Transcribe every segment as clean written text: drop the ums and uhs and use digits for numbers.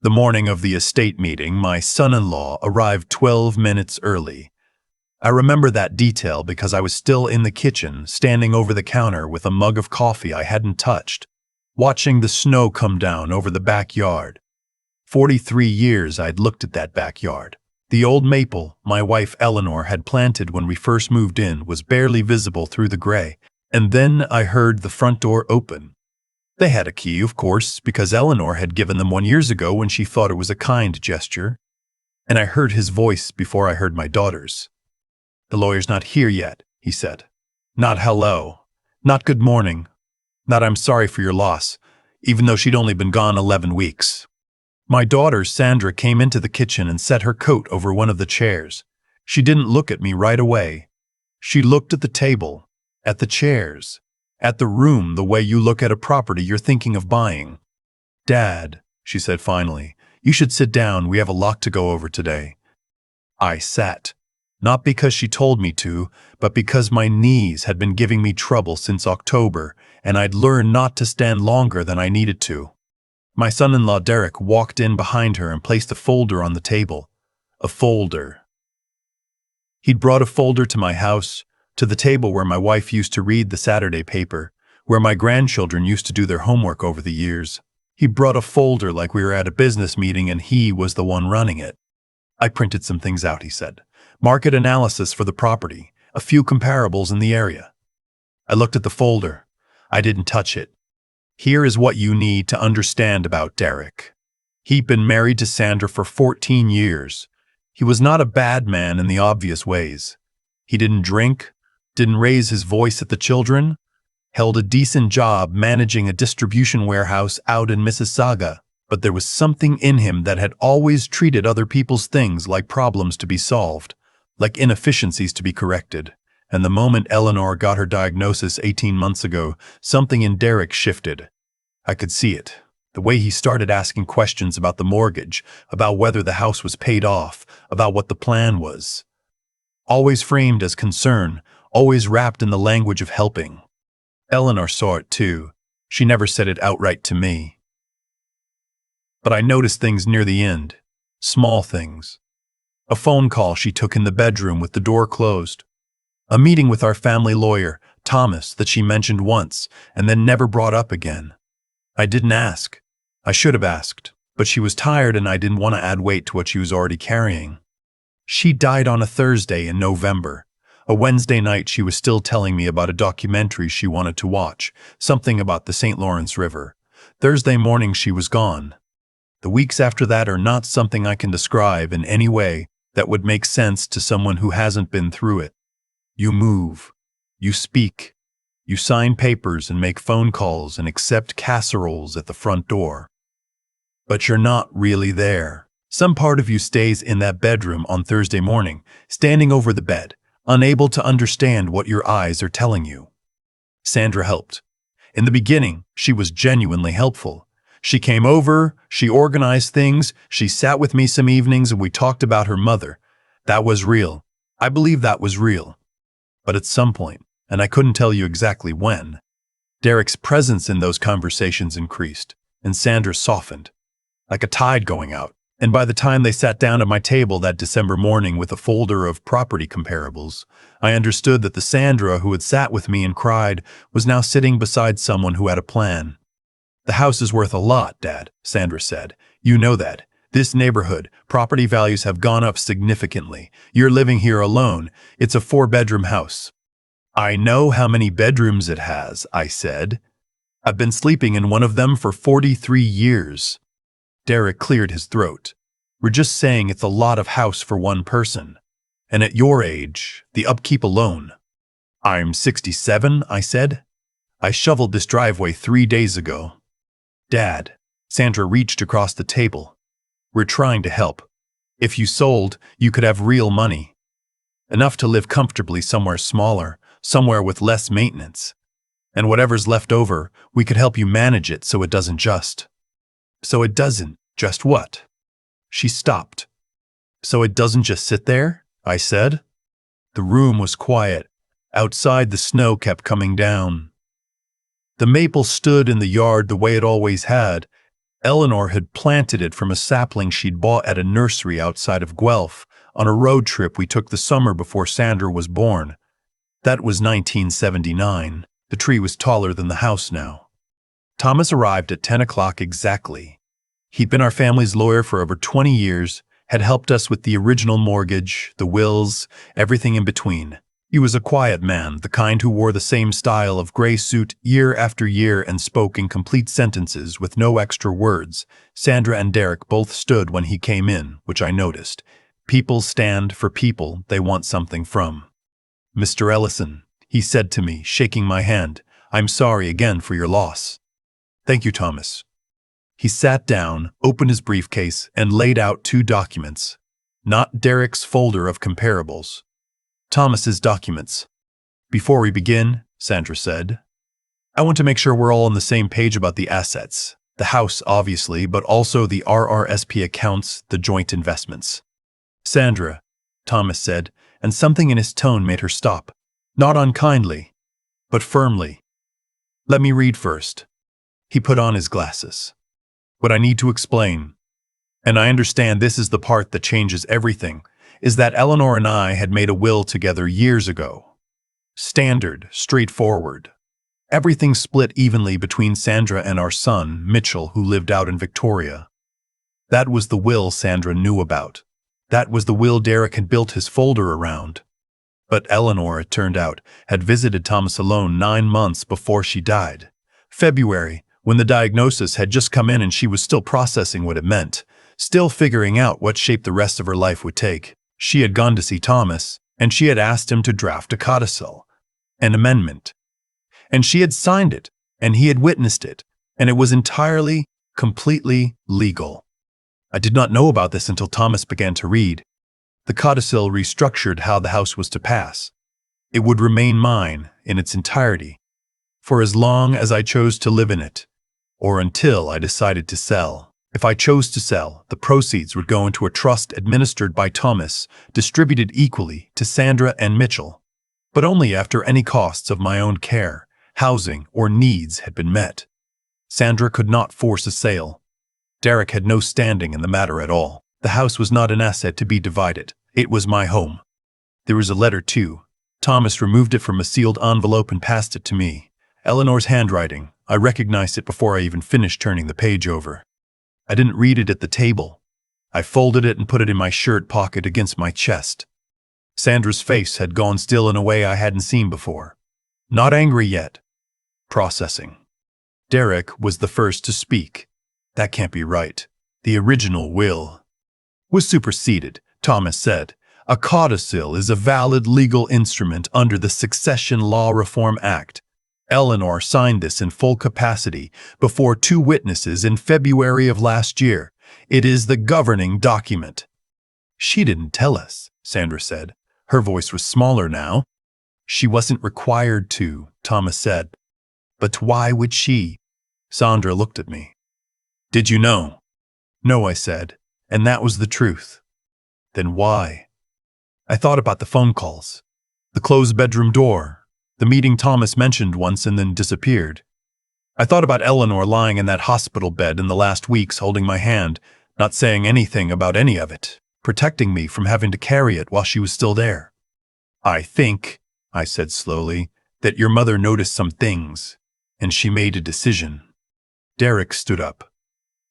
The morning of the estate meeting, my son-in-law arrived 12 minutes early. I remember that detail because I was still in the kitchen, standing over the counter with a mug of coffee I hadn't touched, watching the snow come down over the backyard. 43 years I'd looked at that backyard. The old maple my wife Eleanor had planted when we first moved in was barely visible through the gray, and then I heard the front door open. They had a key, of course, because Eleanor had given them one years ago when she thought it was a kind gesture. And I heard his voice before I heard my daughter's. "The lawyer's not here yet," he said. Not hello, not good morning, not I'm sorry for your loss, even though she'd only been gone 11 weeks. My daughter, Sandra, came into the kitchen and set her coat over one of the chairs. She didn't look at me right away. She looked at the table, at the chairs, at the room the way you look at a property you're thinking of buying. "Dad," she said finally, "you should sit down. We have a lot to go over today." I sat, not because she told me to, but because my knees had been giving me trouble since October, and I'd learned not to stand longer than I needed to. My son-in-law Derek walked in behind her and placed a folder on the table. A folder. He'd brought a folder to my house, to the table where my wife used to read the Saturday paper, where my grandchildren used to do their homework over the years. He brought a folder like we were at a business meeting and he was the one running it. "I printed some things out," he said. "Market analysis for the property, a few comparables in the area." I looked at the folder. I didn't touch it. "Here is what you need to understand about Derek. He'd been married to Sandra for 14 years. He was not a bad man in the obvious ways. He didn't drink, didn't raise his voice at the children, held a decent job managing a distribution warehouse out in Mississauga, but there was something in him that had always treated other people's things like problems to be solved, like inefficiencies to be corrected. And the moment Eleanor got her diagnosis 18 months ago, something in Derek shifted. I could see it. The way he started asking questions about the mortgage, about whether the house was paid off, about what the plan was. Always framed as concern, always wrapped in the language of helping. Eleanor saw it too. She never said it outright to me. But I noticed things near the end. Small things. A phone call she took in the bedroom with the door closed. A meeting with our family lawyer, Thomas, that she mentioned once and then never brought up again. I didn't ask. I should have asked, but she was tired and I didn't want to add weight to what she was already carrying. She died on a Thursday in November. A Wednesday night she was still telling me about a documentary she wanted to watch, something about the St. Lawrence River. Thursday morning she was gone. The weeks after that are not something I can describe in any way that would make sense to someone who hasn't been through it. You move, you speak, you sign papers and make phone calls and accept casseroles at the front door. But you're not really there. Some part of you stays in that bedroom on Thursday morning, standing over the bed, unable to understand what your eyes are telling you. Sandra helped. In the beginning, she was genuinely helpful. She came over, she organized things, she sat with me some evenings and we talked about her mother. That was real. I believe that was real. But at some point, and I couldn't tell you exactly when, Derek's presence in those conversations increased, and Sandra softened, like a tide going out. And by the time they sat down at my table that December morning with a folder of property comparables, I understood that the Sandra who had sat with me and cried was now sitting beside someone who had a plan. "The house is worth a lot, Dad," Sandra said. "You know that. This neighborhood, property values have gone up significantly. You're living here alone. It's a 4-bedroom house." "I know how many bedrooms it has," I said. "I've been sleeping in one of them for 43 years. Derek cleared his throat. "We're just saying it's a lot of house for one person. And at your age, the upkeep alone." "I'm 67, I said. "I shoveled this driveway 3 days ago." "Dad," Sandra reached across the table. "We're trying to help. If you sold, you could have real money. Enough to live comfortably somewhere smaller, somewhere with less maintenance. And whatever's left over, we could help you manage it so it doesn't just." "So it doesn't just what?" She stopped. "So it doesn't just sit there?" I said. The room was quiet. Outside the snow kept coming down. The maple stood in the yard the way it always had, Eleanor had planted it from a sapling she'd bought at a nursery outside of Guelph on a road trip we took the summer before Sandra was born. That was 1979. The tree was taller than the house now. Thomas arrived at 10 o'clock exactly. He'd been our family's lawyer for over 20 years, had helped us with the original mortgage, the wills, everything in between. He was a quiet man, the kind who wore the same style of gray suit year after year and spoke in complete sentences with no extra words. Sandra and Derek both stood when he came in, which I noticed. People stand for people they want something from. "Mr. Ellison," he said to me, shaking my hand, "I'm sorry again for your loss." "Thank you, Thomas." He sat down, opened his briefcase, and laid out 2 documents. Not Derek's folder of comparables. Thomas's documents. "Before we begin," Sandra said, "I want to make sure we're all on the same page about the assets. The house, obviously, but also the RRSP accounts, the joint investments." "Sandra," Thomas said, and something in his tone made her stop. Not unkindly, but firmly. "Let me read first." He put on his glasses. "What I need to explain, and I understand this is the part that changes everything, is that Eleanor and I had made a will together years ago. Standard, straightforward. Everything split evenly between Sandra and our son, Mitchell, who lived out in Victoria. That was the will Sandra knew about. That was the will Derek had built his folder around. But Eleanor, it turned out, had visited Thomas alone 9 months before she died. February, when the diagnosis had just come in and she was still processing what it meant, still figuring out what shape the rest of her life would take. She had gone to see Thomas, and she had asked him to draft a codicil, an amendment. And she had signed it, and he had witnessed it, and it was entirely, completely legal. I did not know about this until Thomas began to read. The codicil restructured how the house was to pass. It would remain mine in its entirety, for as long as I chose to live in it, or until I decided to sell. If I chose to sell, the proceeds would go into a trust administered by Thomas, distributed equally to Sandra and Mitchell, but only after any costs of my own care, housing, or needs had been met. Sandra could not force a sale. Derek had no standing in the matter at all. The house was not an asset to be divided. It was my home. There was a letter, too. Thomas removed it from a sealed envelope and passed it to me. Eleanor's handwriting. I recognized it before I even finished turning the page over. I didn't read it at the table. I folded it and put it in my shirt pocket against my chest. Sandra's face had gone still in a way I hadn't seen before. Not angry yet. Processing. Derek was the first to speak. "That can't be right. The original will was superseded," Thomas said. "A codicil is a valid legal instrument under the Succession Law Reform Act. Eleanor signed this in full capacity before 2 witnesses in February of last year. It is the governing document." "She didn't tell us," Sandra said. Her voice was smaller now. "She wasn't required to," Thomas said. "But why would she?" Sandra looked at me. "Did you know?" "No," I said, and that was the truth. "Then why?" I thought about the phone calls, the closed bedroom door, the meeting Thomas mentioned once and then disappeared. I thought about Eleanor lying in that hospital bed in the last weeks holding my hand, not saying anything about any of it, protecting me from having to carry it while she was still there. "I think," I said slowly, "that your mother noticed some things, and she made a decision." Derek stood up.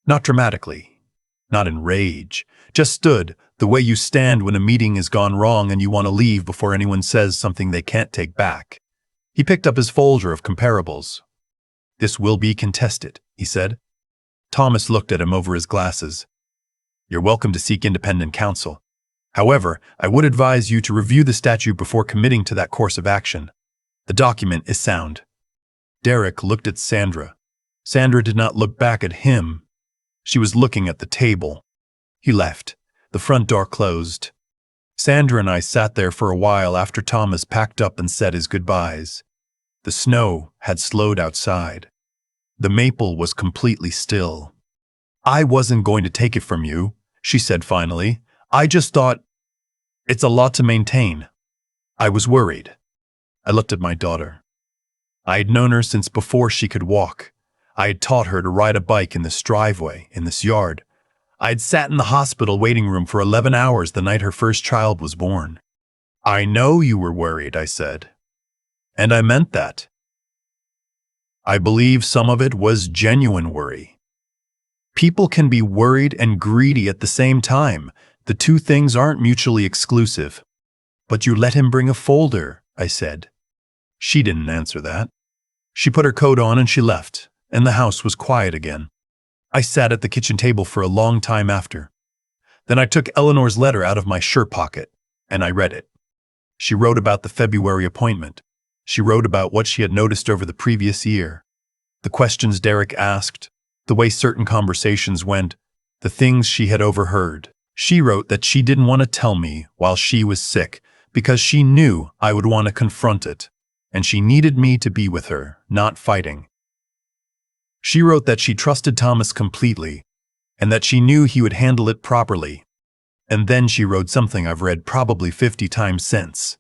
Not dramatically, not in rage, just stood, the way you stand when a meeting has gone wrong and you want to leave before anyone says something they can't take back. He picked up his folder of comparables. "This will be contested," he said. Thomas looked at him over his glasses. "You're welcome to seek independent counsel. However, I would advise you to review the statute before committing to that course of action. The document is sound." Derek looked at Sandra. Sandra did not look back at him. She was looking at the table. He left. The front door closed. Sandra and I sat there for a while after Thomas packed up and said his goodbyes. The snow had slowed outside. The maple was completely still. "I wasn't going to take it from you," she said finally. "I just thought, it's a lot to maintain." I was worried. I looked at my daughter. I had known her since before she could walk. I had taught her to ride a bike in this driveway, in this yard. I had sat in the hospital waiting room for 11 hours the night her first child was born. I know you were worried, I said. And I meant that. I believe some of it was genuine worry. People can be worried and greedy at the same time. The two things aren't mutually exclusive. But you let him bring a folder, I said. She didn't answer that. She put her coat on and she left, and the house was quiet again. I sat at the kitchen table for a long time after. Then I took Eleanor's letter out of my shirt pocket, and I read it. She wrote about the February appointment. She wrote about what she had noticed over the previous year. The questions Derek asked, the way certain conversations went, the things she had overheard. She wrote that she didn't want to tell me while she was sick because she knew I would want to confront it, and she needed me to be with her, not fighting. She wrote that she trusted Thomas completely, and that she knew he would handle it properly. And then she wrote something I've read probably 50 times since.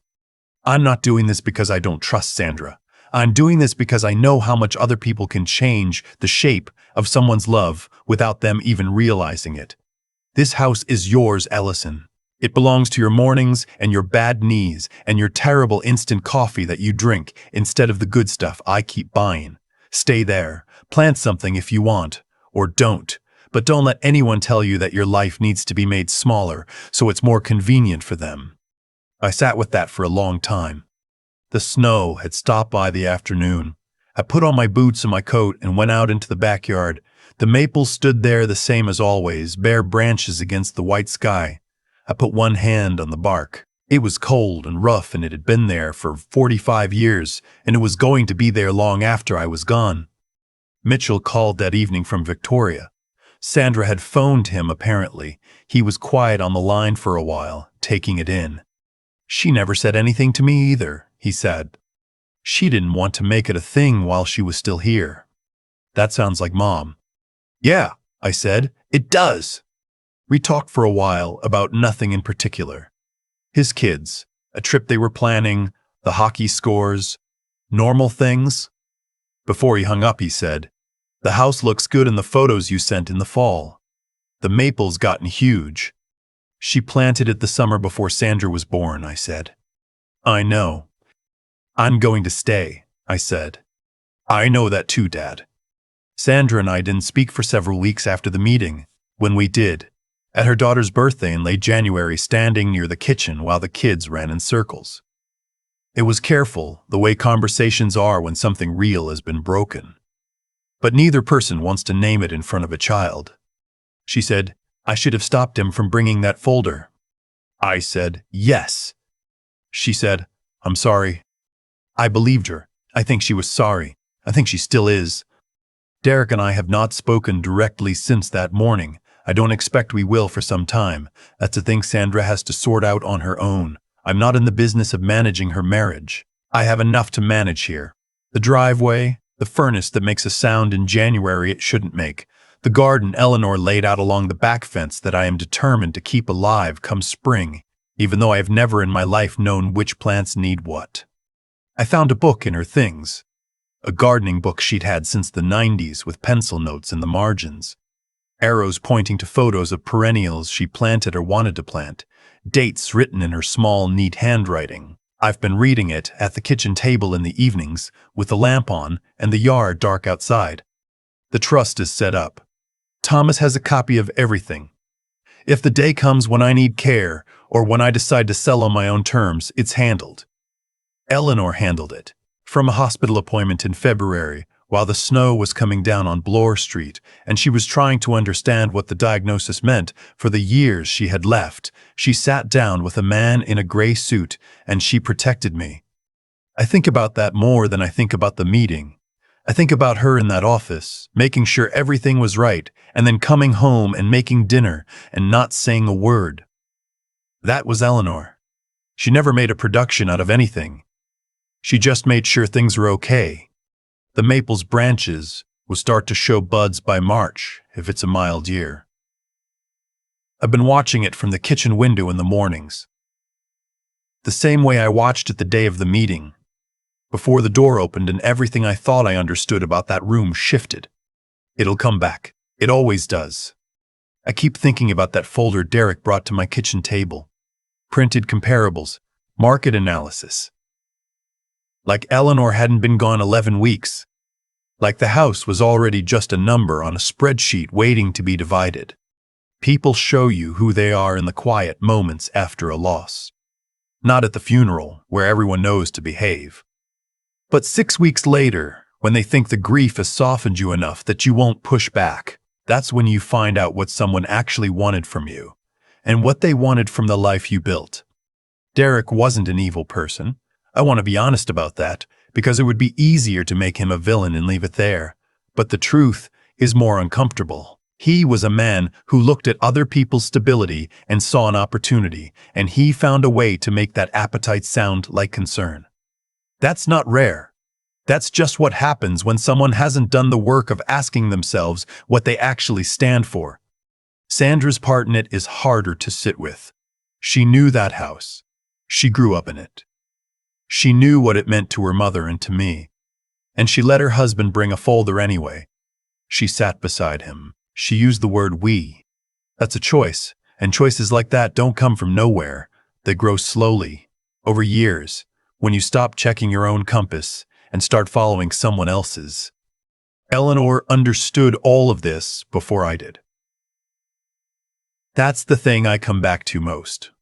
I'm not doing this because I don't trust Sandra. I'm doing this because I know how much other people can change the shape of someone's love without them even realizing it. This house is yours, Ellison. It belongs to your mornings and your bad knees and your terrible instant coffee that you drink instead of the good stuff I keep buying. Stay there. Plant something if you want, or don't. But don't let anyone tell you that your life needs to be made smaller so it's more convenient for them. I sat with that for a long time. The snow had stopped by the afternoon. I put on my boots and my coat and went out into the backyard. The maples stood there the same as always, bare branches against the white sky. I put one hand on the bark. It was cold and rough, and it had been there for 45 years, and it was going to be there long after I was gone. Mitchell called that evening from Victoria. Sandra had phoned him, apparently. He was quiet on the line for a while, taking it in. She never said anything to me either, he said. She didn't want to make it a thing while she was still here. That sounds like Mom. Yeah, I said, it does. We talked for a while about nothing in particular. His kids, a trip they were planning, the hockey scores, normal things. Before he hung up, he said, "The house looks good in the photos you sent in the fall. The maple's gotten huge. She planted it the summer before Sandra was born," I said. I know. I'm going to stay, I said. I know that too, Dad. Sandra and I didn't speak for several weeks after the meeting. When we did, at her daughter's birthday in late January, standing near the kitchen while the kids ran in circles. It was careful, the way conversations are when something real has been broken. But neither person wants to name it in front of a child. She said, "I should have stopped him from bringing that folder." I said, "Yes." She said, "I'm sorry." I believed her. I think she was sorry. I think she still is. Derek and I have not spoken directly since that morning. I don't expect we will for some time. That's a thing Sandra has to sort out on her own. I'm not in the business of managing her marriage. I have enough to manage here. The driveway, the furnace that makes a sound in January it shouldn't make, the garden Eleanor laid out along the back fence that I am determined to keep alive come spring, even though I have never in my life known which plants need what. I found a book in her things, a gardening book she'd had since the 90s with pencil notes in the margins, arrows pointing to photos of perennials she planted or wanted to plant, dates written in her small, neat handwriting. I've been reading it at the kitchen table in the evenings with the lamp on and the yard dark outside. The trust is set up. Thomas has a copy of everything. If the day comes when I need care or when I decide to sell on my own terms, it's handled. Eleanor handled it, from a hospital appointment in February, while the snow was coming down on Bloor Street, and she was trying to understand what the diagnosis meant for the years she had left. She sat down with a man in a gray suit, and she protected me. I think about that more than I think about the meeting. I think about her in that office, making sure everything was right, and then coming home and making dinner and not saying a word. That was Eleanor. She never made a production out of anything. She just made sure things were okay. The maple's branches will start to show buds by March, if it's a mild year. I've been watching it from the kitchen window in the mornings. The same way I watched it the day of the meeting, before the door opened and everything I thought I understood about that room shifted. It'll come back. It always does. I keep thinking about that folder Derek brought to my kitchen table. Printed comparables, market analysis. Like Eleanor hadn't been gone 11 weeks. Like the house was already just a number on a spreadsheet waiting to be divided. People show you who they are in the quiet moments after a loss. Not at the funeral, where everyone knows to behave. But 6 weeks later, when they think the grief has softened you enough that you won't push back, that's when you find out what someone actually wanted from you, and what they wanted from the life you built. Derek wasn't an evil person. I want to be honest about that, because it would be easier to make him a villain and leave it there. But the truth is more uncomfortable. He was a man who looked at other people's stability and saw an opportunity, and he found a way to make that appetite sound like concern. That's not rare. That's just what happens when someone hasn't done the work of asking themselves what they actually stand for. Sandra's part in it is harder to sit with. She knew that house. She grew up in it. She knew what it meant to her mother and to me. And she let her husband bring a folder anyway. She sat beside him. She used the word we. That's a choice, and choices like that don't come from nowhere. They grow slowly, over years, when you stop checking your own compass and start following someone else's. Eleanor understood all of this before I did. That's the thing I come back to most.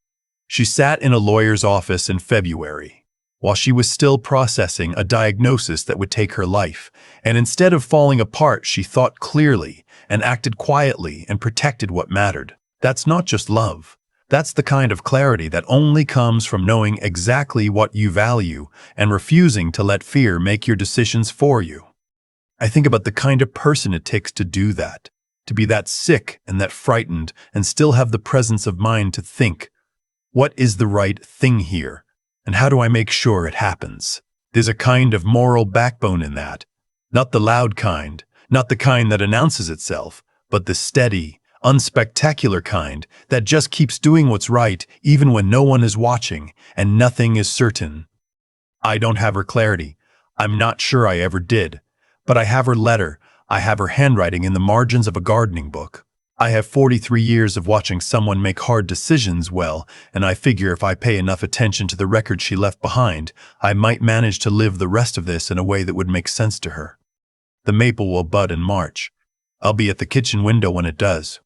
She sat in a lawyer's office in February, while she was still processing a diagnosis that would take her life, and instead of falling apart, she thought clearly and acted quietly and protected what mattered. That's not just love. That's the kind of clarity that only comes from knowing exactly what you value and refusing to let fear make your decisions for you. I think about the kind of person it takes to do that, to be that sick and that frightened and still have the presence of mind to think, what is the right thing here? And how do I make sure it happens? There's a kind of moral backbone in that. Not the loud kind, not the kind that announces itself, but the steady, unspectacular kind that just keeps doing what's right even when no one is watching and nothing is certain. I don't have her clarity. I'm not sure I ever did. But I have her letter. I have her handwriting in the margins of a gardening book. I have 43 years of watching someone make hard decisions well, and I figure if I pay enough attention to the record she left behind, I might manage to live the rest of this in a way that would make sense to her. The maple will bud in March. I'll be at the kitchen window when it does.